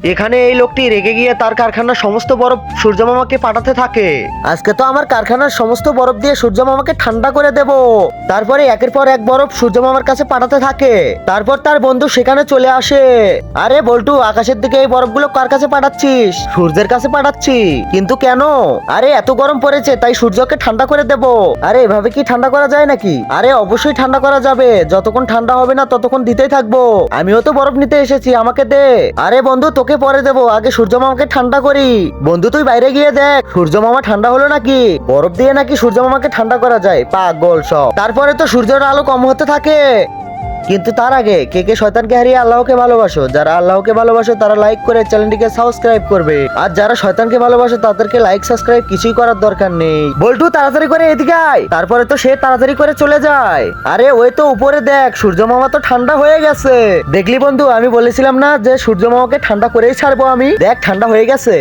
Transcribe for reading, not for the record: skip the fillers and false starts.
এখানে এই লোকটি রেগে গিয়ে তার কারখানার সমস্ত বরফ সূর্য মামাকে পাঠাতে থাকে। আজকে তো আমার কারখানার সমস্ত বরফ দিয়ে সূর্য মামাকে ঠান্ডা করে দেব। তারপরে একের পর এক বরফ সূর্য মামার কাছে পাঠাতে থাকে। তারপর তার বন্ধু সেখানে চলে আসে। আরে বল্টু, আকাশের দিকে এই বরফগুলো কার কাছে পাঠাচ্ছিস? সূর্যের কাছে পাঠাচ্ছি। কিন্তু কেন? আরে এত গরম পড়েছে, তাই সূর্যকে ঠান্ডা করে দেব। আরে এভাবে কি ঠান্ডা করা যায় নাকি? আরে অবশ্যই ঠান্ডা করা যাবে, যতক্ষণ ঠান্ডা হবে না ততক্ষণ দিতেই থাকবো। আমিও তো বরফ নিতে এসেছি, আমাকে দে। আরে বন্ধু, তোকে পরে দেবো, আগে সূর্য মামাকে ঠান্ডা করি। বন্ধু তুই বাইরে গিয়ে দেখ সূর্য মামা ঠান্ডা হলো নাকি। বরফ দিয়ে নাকি সূর্য মামাকে ঠান্ডা করা যায়, পাগল সব। তারপরে তো সূর্যের আলো কম হতে থাকে। কিন্তু তার আগে কে কে শয়তানকে হারিয়ে আল্লাহকে ভালোবাসো? যারা আল্লাহকে ভালোবাসো তারা লাইক করে চ্যানেলটিকে সাবস্ক্রাইব করবে, আর যারা শয়তানকে ভালোবাসো তাদেরকে লাইক সাবস্ক্রাইব কিছুই করার দরকার নেই। বল্টু তাড়াতাড়ি করে এদিকে আয়। তারপরে তো সে তাড়াতাড়ি করে চলে যায়। আরে ওই তো উপরে দেখ, সূর্য মামা তো ঠান্ডা হয়ে গেছে। দেখলি বন্ধু, আমি বলেছিলাম না যে সূর্য মামাকে ঠান্ডা করেই ছাড়বো আমি? দেখ ঠান্ডা হয়ে গেছে।